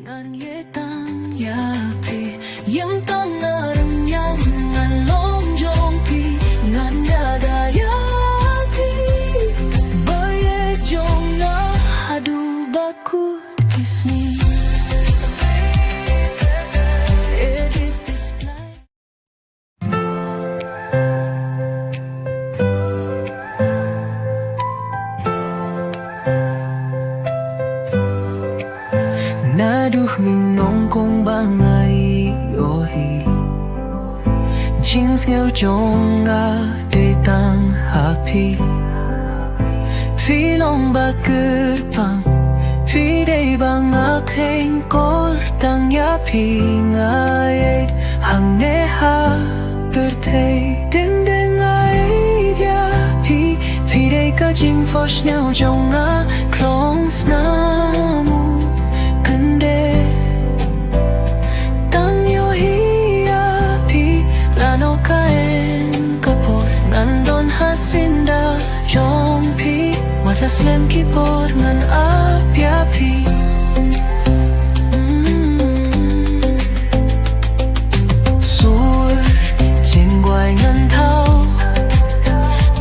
ngan tang yapi yem tang naram yang ngan long jong pi ngan da yapi baye jong na hadu baku kisni. Naduh minong kong bangay ohi Jings ngeo jong ga de tang happy Filong ba kerpang Fi de bang akheng kor tang yapi ngay hang ne ha berte ding ding ay dia pi Fi de ka jing fosh ngeo jong ga klong snamu Tang yo hiya pi lano kaen kapor nandon hasinda yong pi watas lem kipor ngan apya pi sur jingrwai ngan thaw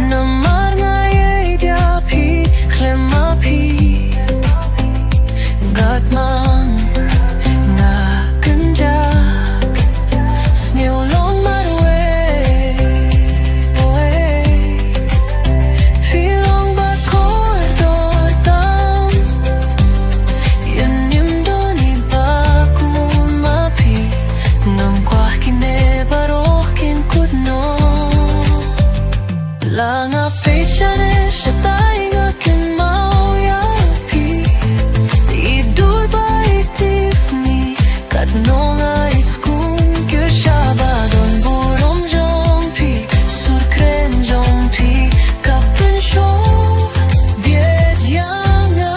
namar ngai dia pi klema pi gat mang Langa pechane shatay nga kimao ya pi Idur ba itifni kadno nga iskun kyo shabadon burom jong pi surkren jong pi kapen sho biet yanga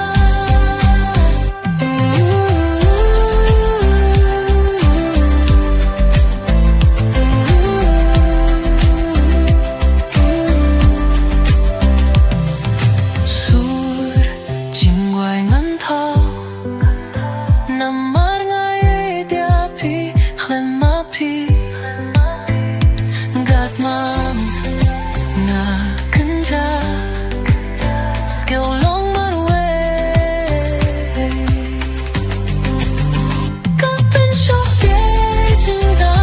namar ngai dia pi klema pi gat mam na kenja skill long marwe kapen sho jenda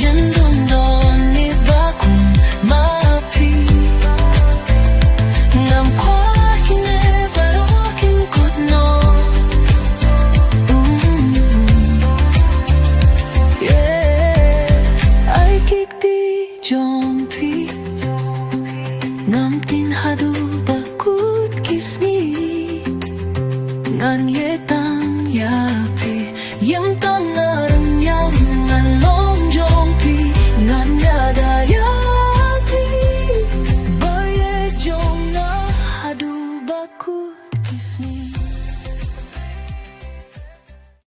yandon don ni bakum mapi ngam kwa jong pi ngam tin hadu bakut kisni ngan tang yapi yem tang naram yang ngan lo